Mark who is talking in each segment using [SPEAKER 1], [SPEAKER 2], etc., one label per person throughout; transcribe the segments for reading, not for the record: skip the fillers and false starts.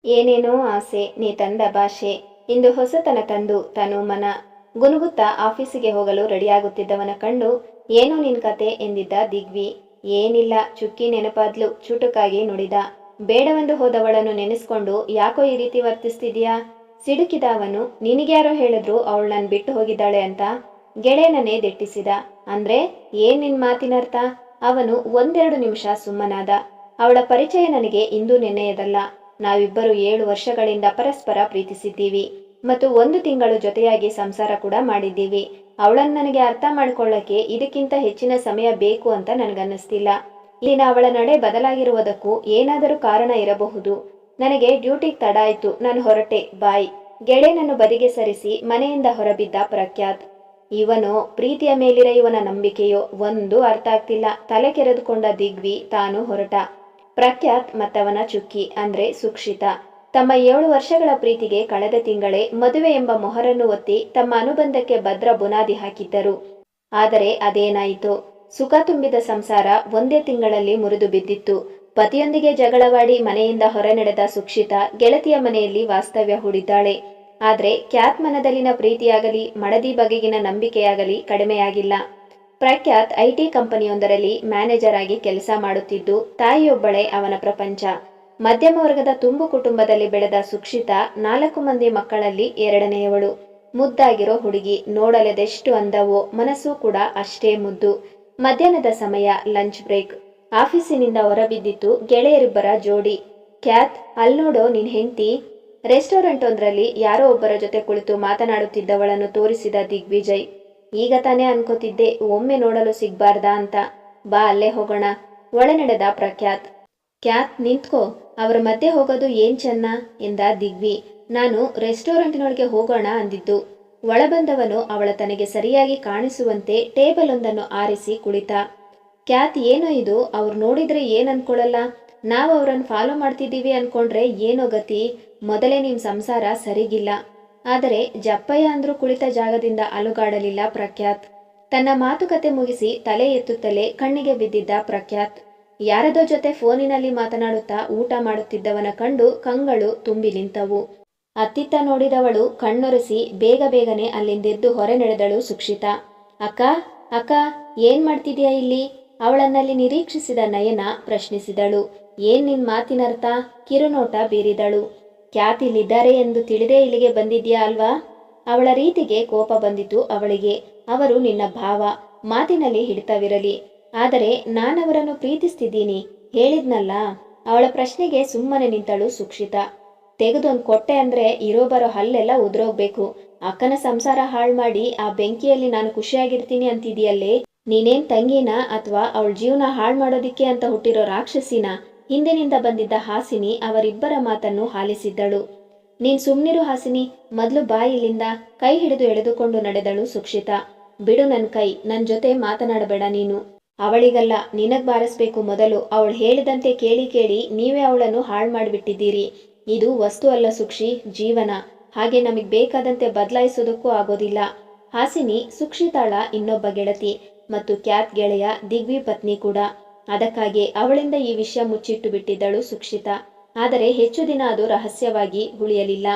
[SPEAKER 1] ಏನೇನೋ ಆಸೆ ನೀ ತಂದ ಭಾಷೆ. ಇಂದು ಹೊಸತನ ತಂದು ತನು ಮನ. ಗುನುಗುತ್ತಾ ಆಫೀಸಿಗೆ ಹೋಗಲು ರೆಡಿಯಾಗುತ್ತಿದ್ದವನ ಕಂಡು ಏನೋ ನಿನ್ ಕತೆ ಎಂದಿದ್ದ ದಿಗ್ವಿ. ಏನಿಲ್ಲ, ಚುಕ್ಕಿ ನೆನಪಾದ್ಲು. ಚುಟುಕಾಗಿ ನುಡಿದ. ಬೇಡವೆಂದು ಹೋದವಳನ್ನು ನೆನೆಸ್ಕೊಂಡು ಯಾಕೋ ಈ ರೀತಿ ವರ್ತಿಸ್ತಿದ್ಯಾ? ಸಿಡುಕಿದ ಅವನು. ನಿನಗ್ಯಾರೋ ಹೇಳಿದ್ರು ಅವಳು ನನ್ ಬಿಟ್ಟು ಹೋಗಿದ್ದಾಳೆ ಅಂತ? ಗೆಳೆಯನನ್ನೇ ದಿಟ್ಟಿಸಿದ. ಅಂದ್ರೆ ಏನ್ ನಿನ್ ಮಾತಿನರ್ಥ? ಅವನು ಒಂದೆರಡು ನಿಮಿಷ ಸುಮ್ಮನಾದ. ಅವಳ ಪರಿಚಯ ನನಗೆ ಇಂದು ನೆನ್ನೆಯದಲ್ಲ. ನಾವಿಬ್ಬರು 7 ವರ್ಷಗಳಿಂದ ಪರಸ್ಪರ ಪ್ರೀತಿಸಿದ್ದೀವಿ ಮತ್ತು 1 ತಿಂಗಳು ಜೊತೆಯಾಗಿ ಸಂಸಾರ ಕೂಡ ಮಾಡಿದ್ದೀವಿ. ಅವಳನ್ನು ನನಗೆ ಅರ್ಥ ಮಾಡ್ಕೊಳ್ಳಕ್ಕೆ ಇದಕ್ಕಿಂತ ಹೆಚ್ಚಿನ ಸಮಯ ಬೇಕು ಅಂತ ನನಗನ್ನಿಸ್ತಿಲ್ಲ. ಇಲ್ಲಿನ ಅವಳ ನಡೆ ಬದಲಾಗಿರುವುದಕ್ಕೂ ಏನಾದರೂ ಕಾರಣ ಇರಬಹುದು. ನನಗೆ ಡ್ಯೂಟಿಗೆ ತಡ ಆಯ್ತು, ನಾನು ಹೊರಟೆ, ಬಾಯ್. ಗೆಳೆಯನನ್ನು ಬದಿಗೆ ಸರಿಸಿ ಮನೆಯಿಂದ ಹೊರಬಿದ್ದ ಪ್ರಖ್ಯಾತ್. ಇವನೋ ಪ್ರೀತಿಯ ಮೇಲಿರ ಇವನ ನಂಬಿಕೆಯೋ ಒಂದು ಅರ್ಥ ಆಗ್ತಿಲ್ಲ. ತಲೆ ಕೆರೆದುಕೊಂಡ ದಿಗ್ವಿ ತಾನು ಹೊರಟ. ಪ್ರಖ್ಯಾತ್ ಮತ್ತವನ ಚುಕ್ಕಿ ಅಂದ್ರೆ ಸುಕ್ಷಿತಾ ತಮ್ಮ 7 ವರ್ಷಗಳ ಪ್ರೀತಿಗೆ ಕಳೆದ ತಿಂಗಳೇ ಮದುವೆ ಎಂಬ ಮೊಹರನ್ನು ಒತ್ತಿ ತಮ್ಮ ಅನುಬಂಧಕ್ಕೆ ಭದ್ರ ಬುನಾದಿ ಹಾಕಿದ್ದರು. ಆದರೆ ಅದೇನಾಯಿತೋ? ಸುಖ ತುಂಬಿದ ಸಂಸಾರ ಒಂದೇ ತಿಂಗಳಲ್ಲಿ ಮುರಿದು ಬಿದ್ದಿತ್ತು. ಪತಿಯೊಂದಿಗೆ ಜಗಳವಾಡಿ ಮನೆಯಿಂದ ಹೊರ ನಡೆದ ಸುಕ್ಷಿತಾ ಗೆಳತಿಯ ಮನೆಯಲ್ಲಿ ವಾಸ್ತವ್ಯ ಹೂಡಿದ್ದಾಳೆ. ಆದ್ರೆ ಕ್ಯಾತ್ ಮನದಲ್ಲಿನ ಪ್ರೀತಿಯಾಗಲಿ ಮಡದಿ ಬಗೆಗಿನ ನಂಬಿಕೆಯಾಗಲಿ ಕಡಿಮೆಯಾಗಿಲ್ಲ. ಪ್ರಖ್ಯಾತ್ IT ಕಂಪನಿಯೊಂದರಲ್ಲಿ ಮ್ಯಾನೇಜರ್ ಆಗಿ ಕೆಲಸ ಮಾಡುತ್ತಿದ್ದು, ತಾಯಿಯೊಬ್ಬಳೇ ಅವನ ಪ್ರಪಂಚ. ಮಧ್ಯಮ ವರ್ಗದ ತುಂಬು ಕುಟುಂಬದಲ್ಲಿ ಬೆಳೆದ ಸುಕ್ಷಿತಾ 4 ಮಂದಿ ಮಕ್ಕಳಲ್ಲಿ 2ನೇಯವಳು. ಮುದ್ದಾಗಿರೋ ಹುಡುಗಿ, ನೋಡಲೆದೆಷ್ಟು ಅಂದವೋ, ಮನಸ್ಸು ಕೂಡ ಅಷ್ಟೇ ಮುದ್ದು. ಮಧ್ಯಾಹ್ನದ ಸಮಯ, ಲಂಚ್ ಬ್ರೇಕ್. ಆಫೀಸಿನಿಂದ ಹೊರಬಿದ್ದಿತ್ತು ಗೆಳೆಯರಿಬ್ಬರ ಜೋಡಿ. ಕ್ಯಾತ್, ಅಲ್ನೋಡೋ ನಿನ್ ಹೆಂಡ್ತಿ. ರೆಸ್ಟೋರೆಂಟ್ ಒಂದರಲ್ಲಿ ಯಾರೋ ಒಬ್ಬರ ಜೊತೆ ಕುಳಿತು ಮಾತನಾಡುತ್ತಿದ್ದವಳನ್ನು ತೋರಿಸಿದ ದಿಗ್ವಿಜಯ್. ಈಗ ತಾನೇ ಅನ್ಕೋತಿದ್ದೆ ಒಮ್ಮೆ ನೋಡಲು ಸಿಗ್ಬಾರ್ದಾ ಅಂತ. ಬಾ ಅಲ್ಲೇ ಹೋಗೋಣ. ಒಳ ನಡೆದ ಪ್ರಖ್ಯಾತ್. ಕ್ಯಾತ್, ನಿಂತ್ಕೋ. ಅವರ ಮಧ್ಯೆ ಹೋಗೋದು ಏನ್ ಚೆನ್ನ ಎಂದ ದಿಗ್ವಿ. ನಾನು ರೆಸ್ಟೋರೆಂಟಿನೊಳಗೆ ಹೋಗೋಣ ಅಂದಿದ್ದು. ಒಳಬಂದವನು ಅವಳ ತನಗೆ ಸರಿಯಾಗಿ ಕಾಣಿಸುವಂತೆ ಟೇಬಲ್ ಒಂದನ್ನು ಆರಿಸಿ ಕುಳಿತ. ಕ್ಯಾತ್, ಏನೋ ಇದು? ಅವ್ರು ನೋಡಿದ್ರೆ ಏನ್ ಅನ್ಕೊಳ್ಳಲ್ಲ? ನಾವು ಅವರನ್ನು ಫಾಲೋ ಮಾಡ್ತಿದ್ದೀವಿ ಅನ್ಕೊಂಡ್ರೆ ಏನೋ ಗತಿ. ಮೊದಲೇ ನಿಮ್ ಸಂಸಾರ ಸರಿಗಿಲ್ಲ. ಆದರೆ ಜಪ್ಪಯ್ಯ ಅಂದ್ರೂ ಕುಳಿತ ಜಾಗದಿಂದ ಅಲುಗಾಡಲಿಲ್ಲ ಪ್ರಖ್ಯಾತ್. ತನ್ನ ಮಾತುಕತೆ ಮುಗಿಸಿ ತಲೆ ಎತ್ತುತ್ತಲೇ ಕಣ್ಣಿಗೆ ಬಿದ್ದಿದ್ದ ಪ್ರಖ್ಯಾತ್ ಯಾರದೋ ಜೊತೆ ಫೋನಿನಲ್ಲಿ ಮಾತನಾಡುತ್ತಾ ಊಟ ಮಾಡುತ್ತಿದ್ದವನ ಕಂಡು ಕಂಗಳು ತುಂಬಿ ನಿಂತವು. ಅತ್ತಿತ್ತ ನೋಡಿದವಳು ಕಣ್ಣೊರೆಸಿ ಬೇಗ ಬೇಗನೆ ಅಲ್ಲಿಂದೆದ್ದು ಹೊರ ನಡೆದಳು ಸುಕ್ಷಿತಾ. ಅಕ್ಕ, ಅಕ್ಕ, ಏನ್ ಮಾಡ್ತಿದ್ಯಾ ಇಲ್ಲಿ? ಅವಳನ್ನಲ್ಲಿ ನಿರೀಕ್ಷಿಸಿದ ನಯನ ಪ್ರಶ್ನಿಸಿದಳು. ಏನ್ ನಿನ್ ಮಾತಿನರ್ಥ? ಕಿರುನೋಟ ಬೀರಿದಳು. ಕ್ಯಾತ್ ಇಲ್ಲಿದ್ದಾರೆ ಎಂದು ತಿಳಿದೇ ಇಲ್ಲಿಗೆ ಬಂದಿದ್ಯಾ ಅಲ್ವಾ? ಅವಳ ರೀತಿಗೆ ಕೋಪ ಬಂದಿತು ಅವಳಿಗೆ. ಅವರು ನಿನ್ನ ಭಾವ, ಮಾತಿನಲ್ಲಿ ಹಿಡಿತವಿರಲಿ. ಆದರೆ ನಾನವರನ್ನು ಪ್ರೀತಿಸ್ತಿದ್ದೀನಿ ಹೇಳಿದ್ನಲ್ಲ. ಅವಳ ಪ್ರಶ್ನೆಗೆ ಸುಮ್ಮನೆ ನಿಂತಳು ಸುಕ್ಷಿತಾ. ತೆಗೆದೊಂದು ಕೊಟ್ಟೆ ಅಂದ್ರೆ ಇರೋ ಬರೋ ಹಲ್ಲೆಲ್ಲ ಉದ್ರೋಗ್ಬೇಕು. ಅಕ್ಕನ ಸಂಸಾರ ಹಾಳು ಮಾಡಿ ಆ ಬೆಂಕಿಯಲ್ಲಿ ನಾನು ಖುಷಿಯಾಗಿರ್ತೀನಿ ಅಂತಿದೆಯಲ್ಲೇ. ನೀನೇನ್ ತಂಗಿನ ಅಥವಾ ಅವಳ ಜೀವನ ಹಾಳು ಮಾಡೋದಿಕ್ಕೆ ಅಂತ ಹುಟ್ಟಿರೋ ರಾಕ್ಷಸಿನ? ಹಿಂದಿನಿಂದ ಬಂದಿದ್ದ ಹಾಸಿನಿ ಅವರಿಬ್ಬರ ಮಾತನ್ನು ಆಲಿಸಿದ್ದಳು. ನೀನ್ ಸುಮ್ನಿರು ಹಾಸಿನಿ, ಮೊದಲು ಬಾಯಿಲಿಂದ. ಕೈ ಹಿಡಿದು ಎಳೆದುಕೊಂಡು ನಡೆದಳು ಸುಕ್ಷಿತಾ. ಬಿಡು ನನ್ ಕೈ, ನನ್ ಜೊತೆ ಮಾತನಾಡಬೇಡ ನೀನು. ಅವಳಿಗಲ್ಲ, ನಿನಗ್ ಬಾರಿಸ್ಬೇಕು ಮೊದಲು. ಅವಳು ಹೇಳಿದಂತೆ ಕೇಳಿ ಕೇಳಿ ನೀವೇ ಅವಳನ್ನು ಹಾಳು ಮಾಡಿಬಿಟ್ಟಿದ್ದೀರಿ. ಇದು ವಸ್ತು ಅಲ್ಲ ಸುಕ್ಷಿ, ಜೀವನ. ಹಾಗೆ ನಮಗ್ ಬೇಕಾದಂತೆ ಬದಲಾಯಿಸೋದಕ್ಕೂ ಆಗೋದಿಲ್ಲ. ಹಾಸಿನಿ ಸುಕ್ಷಿತಾಳ ಇನ್ನೊಬ್ಬ ಗೆಳತಿ ಮತ್ತು ಕ್ಯಾತ್ ಗೆಳೆಯ ದಿಗ್ವಿ ಪತ್ನಿ ಕೂಡ. ಅದಕ್ಕಾಗಿ ಅವಳಿಂದ ಈ ವಿಷಯ ಮುಚ್ಚಿಟ್ಟು ಬಿಟ್ಟಿದ್ದಳು ಸುಕ್ಷಿತಾ. ಆದರೆ ಹೆಚ್ಚು ದಿನ ಅದು ರಹಸ್ಯವಾಗಿ ಉಳಿಯಲಿಲ್ಲ.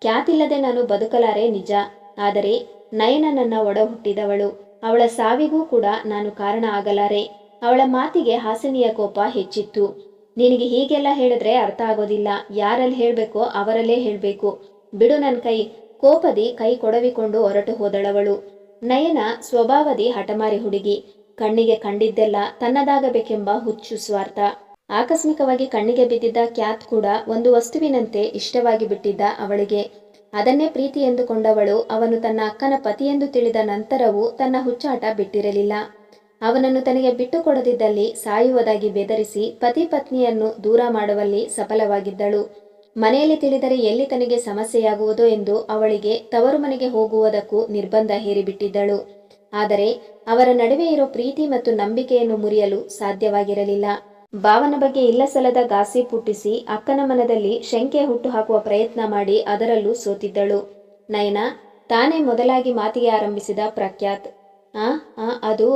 [SPEAKER 1] ಕ್ಯಾತ್ ಇಲ್ಲದೆ ನಾನು ಬದುಕಲಾರೆ ನಿಜ. ಆದರೆ ನಯನ ನನ್ನ ಒಡ ಹುಟ್ಟಿದವಳು. ಅವಳ ಸಾವಿಗೂ ಕೂಡ ನಾನು ಕಾರಣ ಆಗಲಾರೆ. ಅವಳ ಮಾತಿಗೆ ಹಾಸಿನಿಯ ಕೋಪ ಹೆಚ್ಚಿತ್ತು. ನಿನಗೆ ಹೀಗೆಲ್ಲ ಹೇಳಿದ್ರೆ ಅರ್ಥ ಆಗೋದಿಲ್ಲ. ಯಾರಲ್ಲಿ ಹೇಳ್ಬೇಕೋ ಅವರಲ್ಲೇ ಹೇಳ್ಬೇಕು. ಬಿಡು ನನ್ ಕೈ. ಕೋಪದಿ ಕೈ ಕೊಡವಿಕೊಂಡು ಹೊರಟು ಹೋದಳವಳು. ನಯನ ಸ್ವಭಾವದಿ ಹಠಮಾರಿ ಹುಡುಗಿ. ಕಣ್ಣಿಗೆ ಕಂಡಿದ್ದೆಲ್ಲ ತನ್ನದಾಗಬೇಕೆಂಬ ಹುಚ್ಚು ಸ್ವಾರ್ಥ. ಆಕಸ್ಮಿಕವಾಗಿ ಕಣ್ಣಿಗೆ ಬಿದ್ದಿದ್ದ ಕ್ಯಾತ್ ಕೂಡ ಒಂದು ವಸ್ತುವಿನಂತೆ ಇಷ್ಟವಾಗಿ ಬಿಟ್ಟಿದ್ದ ಅವಳಿಗೆ. ಅದನ್ನೇ ಪ್ರೀತಿ ಎಂದುಕೊಂಡವಳು ಅವನು ತನ್ನ ಅಕ್ಕನ ಪತಿಯೆಂದು ತಿಳಿದ ನಂತರವೂ ತನ್ನ ಹುಚ್ಚಾಟ ಬಿಟ್ಟಿರಲಿಲ್ಲ. ಅವನನ್ನು ತನಗೆ ಬಿಟ್ಟು ಕೊಡದಿದ್ದಲ್ಲಿ ಸಾಯುವುದಾಗಿ ಬೆದರಿಸಿ ಪತಿ ಪತ್ನಿಯನ್ನು ದೂರ ಮಾಡುವಲ್ಲಿ ಸಫಲವಾಗಿದ್ದಳು. ಮನೆಯಲ್ಲಿ ತಿಳಿದರೆ ಎಲ್ಲಿ ತನಗೆ ಸಮಸ್ಯೆಯಾಗುವುದೋ ಎಂದು ಅವಳಿಗೆ ತವರು ಮನೆಗೆ ಹೋಗುವುದಕ್ಕೂ ನಿರ್ಬಂಧ ಹೇರಿಬಿಟ್ಟಿದ್ದಳು. ಆದರೆ ಅವರ ನಡುವೆ ಇರೋ ಪ್ರೀತಿ ಮತ್ತು ನಂಬಿಕೆಯನ್ನು ಮುರಿಯಲು ಸಾಧ್ಯವಾಗಿರಲಿಲ್ಲ. ಭಾವನ ಬಗ್ಗೆ ಇಲ್ಲಸಲ್ಲದ ಗಾಸಿಪ್ ಹುಟ್ಟಿಸಿ ಅಕ್ಕನ ಮನದಲ್ಲಿ ಶಂಕೆ ಹುಟ್ಟು ಹಾಕುವ ಪ್ರಯತ್ನ ಮಾಡಿ ಅದರಲ್ಲೂ ಸೋತಿದ್ದಳು. ನಯನ ತಾನೇ ಮೊದಲಾಗಿ ಮಾತಿಗೆ ಆರಂಭಿಸಿದ ಪ್ರಖ್ಯಾತ್. ಅದು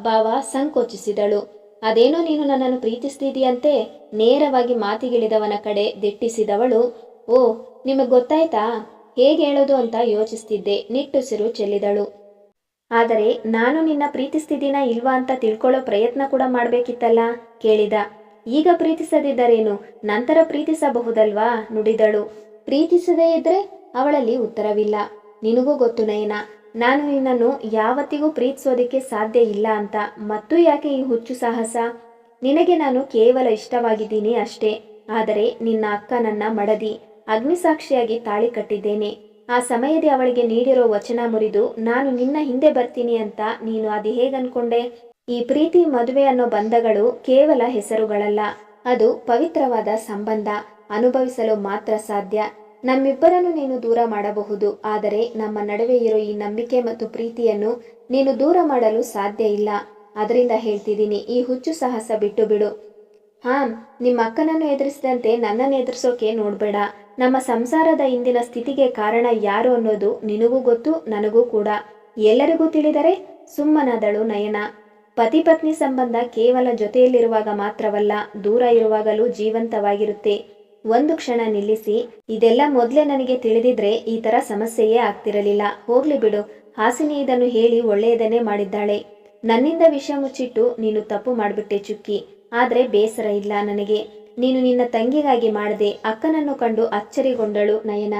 [SPEAKER 1] ಭಾವ ಸಂಕೋಚಿಸಿದಳು. ಅದೇನೋ ನೀನು ನನ್ನನ್ನು ಪ್ರೀತಿಸ್ತಿದೀಯಂತೆ? ನೇರವಾಗಿ ಮಾತಿಗಿಳಿದವನ ಕಡೆ ದಿಟ್ಟಿಸಿದವಳು. ಓ, ನಿಮಗೆ ಗೊತ್ತಾಯ್ತಾ? ಹೇಗೆ ಹೇಳೋದು ಅಂತ ಯೋಚಿಸ್ತಿದ್ದೆ, ನಿಟ್ಟುಸಿರು ಚೆಲ್ಲಿದಳು. ಆದರೆ ನಾನು ನಿನ್ನ ಪ್ರೀತಿಸ್ತಿದ್ದೀನಾ ಇಲ್ವಾ ಅಂತ ತಿಳ್ಕೊಳ್ಳೋ ಪ್ರಯತ್ನ ಕೂಡ ಮಾಡಬೇಕಿತ್ತಲ್ಲ, ಕೇಳಿದ. ಈಗ ಪ್ರೀತಿಸದಿದ್ದರೇನು, ನಂತರ ಪ್ರೀತಿಸಬಹುದಲ್ವಾ, ನುಡಿದಳು. ಪ್ರೀತಿಸದೇ ಇದ್ರೆ? ಅವಳಲ್ಲಿ ಉತ್ತರವಿಲ್ಲ. ನಿನಗೂ ಗೊತ್ತು ನಯನ, ನಾನು ನಿನ್ನನ್ನು ಯಾವತ್ತಿಗೂ ಪ್ರೀತಿಸೋದಕ್ಕೆ ಸಾಧ್ಯ ಇಲ್ಲ ಅಂತ. ಮತ್ತು ಯಾಕೆ ಈ ಹುಚ್ಚು ಸಾಹಸ? ನಿನಗೆ ನಾನು ಕೇವಲ ಇಷ್ಟವಾಗಿದ್ದೀನಿ ಅಷ್ಟೇ. ಆದರೆ ನಿನ್ನ ಅಕ್ಕ ನನ್ನ ಮಡದಿ, ಅಗ್ನಿಸಾಕ್ಷಿಯಾಗಿ ತಾಳಿ ಕಟ್ಟಿದ್ದೇನೆ. ಆ ಸಮಯದಲ್ಲಿ ಅವಳಿಗೆ ನೀಡಿರೋ ವಚನ ಮುರಿದು ನಾನು ನಿನ್ನ ಹಿಂದೆ ಬರ್ತೀನಿ ಅಂತ ನೀನು ಅದು ಹೇಗನ್ಕೊಂಡೆ? ಈ ಪ್ರೀತಿ ಮದುವೆ ಅನ್ನೋ ಬಂಧಗಳು ಕೇವಲ ಹೆಸರುಗಳಲ್ಲ, ಅದು ಪವಿತ್ರವಾದ ಸಂಬಂಧ. ಅನುಭವಿಸಲು ಮಾತ್ರ ಸಾಧ್ಯ. ನಮ್ಮಿಬ್ಬರನ್ನು ನೀನು ದೂರ ಮಾಡಬಹುದು, ಆದರೆ ನಮ್ಮ ನಡುವೆ ಇರೋ ಈ ನಂಬಿಕೆ ಮತ್ತು ಪ್ರೀತಿಯನ್ನು ನೀನು ದೂರ ಮಾಡಲು ಸಾಧ್ಯ ಇಲ್ಲ. ಅದರಿಂದ ಹೇಳ್ತಿದ್ದೀನಿ, ಈ ಹುಚ್ಚು ಸಾಹಸ ಬಿಟ್ಟು ಬಿಡು. ನಿಮ್ಮ ಅಕ್ಕನನ್ನು ಎದುರಿಸಿದಂತೆ ನನ್ನನ್ನು ಎದುರಿಸೋಕೆ ನೋಡ್ಬೇಡ. ನಮ್ಮ ಸಂಸಾರದ ಇಂದಿನ ಸ್ಥಿತಿಗೆ ಕಾರಣ ಯಾರು ಅನ್ನೋದು ನಿನಗೂ ಗೊತ್ತು, ನನಗೂ ಕೂಡ. ಎಲ್ಲರಿಗೂ ತಿಳಿದರೆ? ಸುಮ್ಮನಾದಳು ನಯನ. ಪತಿ ಪತ್ನಿ ಸಂಬಂಧ ಕೇವಲ ಜೊತೆಯಲ್ಲಿರುವಾಗ ಮಾತ್ರವಲ್ಲ, ದೂರ ಇರುವಾಗಲೂ ಜೀವಂತವಾಗಿರುತ್ತೆ. ಒಂದು ಕ್ಷಣ ನಿಲ್ಲಿಸಿ, ಇದೆಲ್ಲ ಮೊದಲೇ ನನಗೆ ತಿಳಿದಿದ್ರೆ ಈ ಥರ ಸಮಸ್ಯೆಯೇ ಆಗ್ತಿರಲಿಲ್ಲ. ಹೋಗ್ಲಿ ಬಿಡು, ಹಾಸಿನಿ ಇದನ್ನು ಹೇಳಿ ಒಳ್ಳೆಯದನ್ನೇ ಮಾಡಿದ್ದಾಳೆ. ನನ್ನಿಂದ ವಿಷಯ ಮುಚ್ಚಿಟ್ಟು ನೀನು ತಪ್ಪು ಮಾಡಿಬಿಟ್ಟೆ ಚುಕ್ಕಿ. ಆದರೆ ಬೇಸರ ಇಲ್ಲ ನನಗೆ. ನೀನು ನಿನ್ನ ತಂಗಿಗಾಗಿ ಮಾಡದೆ. ಅಕ್ಕನನ್ನು ಕಂಡು ಅಚ್ಚರಿಗೊಂಡಳು ನಯನ.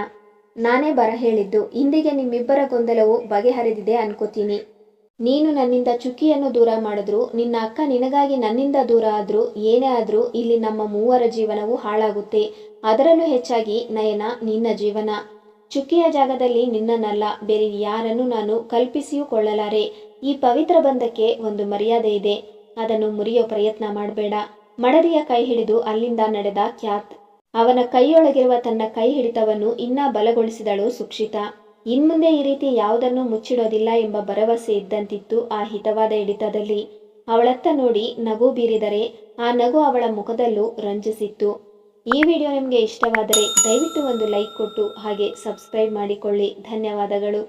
[SPEAKER 1] ನಾನೇ ಬರ ಹೇಳಿದ್ದು. ಇಂದಿಗೆ ನಿಮ್ಮಿಬ್ಬರ ಗೊಂದಲವು ಬಗೆಹರಿದಿದೆ ಅನ್ಕೋತೀನಿ. ನೀನು ನನ್ನಿಂದ ಚುಕ್ಕಿಯನ್ನು ದೂರ ಮಾಡಿದ್ರು, ನಿನ್ನ ಅಕ್ಕ ನಿನಗಾಗಿ ನನ್ನಿಂದ ದೂರ ಆದ್ರೂ, ಏನೇ ಆದ್ರೂ ಇಲ್ಲಿ ನಮ್ಮ ಮೂವರ ಜೀವನವು ಹಾಳಾಗುತ್ತೆ. ಅದರಲ್ಲೂ ಹೆಚ್ಚಾಗಿ ನಯನ, ನಿನ್ನ ಜೀವನ. ಚುಕ್ಕಿಯ ಜಾಗದಲ್ಲಿ ನಿನ್ನನ್ನಲ್ಲ, ಬೇರೆ ಯಾರನ್ನು ನಾನು ಕಲ್ಪಿಸಿಯೂ ಕೊಳ್ಳಲಾರೆ. ಈ ಪವಿತ್ರ ಬಂಧಕ್ಕೆ ಒಂದು ಮರ್ಯಾದೆ ಇದೆ, ಅದನ್ನು ಮುರಿಯೋ ಪ್ರಯತ್ನ ಮಾಡಬೇಡ. ಮಡದಿಯ ಕೈ ಹಿಡಿದು ಅಲ್ಲಿಂದ ನಡೆದ ಖ್ಯಾತ್. ಅವನ ಕೈಯೊಳಗಿರುವ ತನ್ನ ಕೈ ಹಿಡಿತವನ್ನು ಇನ್ನೂ ಬಲಗೊಳಿಸಿದಳು ಸುಕ್ಷಿತಾ. ಇನ್ಮುಂದೆ ಈ ರೀತಿ ಯಾವುದನ್ನು ಮುಚ್ಚಿಡೋದಿಲ್ಲ ಎಂಬ ಭರವಸೆ ಇದ್ದಂತಿತ್ತು ಆ ಹಿತವಾದ ಹಿಡಿತದಲ್ಲಿ. ಅವಳತ್ತ ನೋಡಿ ನಗು ಬೀರಿದರೆ ಆ ನಗು ಅವಳ ಮುಖದಲ್ಲೂ ರಂಜಿಸಿತ್ತು. ಈ ವಿಡಿಯೋ ನಿಮಗೆ ಇಷ್ಟವಾದರೆ ದಯವಿಟ್ಟು ಒಂದು ಲೈಕ್ ಕೊಟ್ಟು ಹಾಗೆ ಸಬ್ಸ್ಕ್ರೈಬ್ ಮಾಡಿಕೊಳ್ಳಿ. ಧನ್ಯವಾದಗಳು.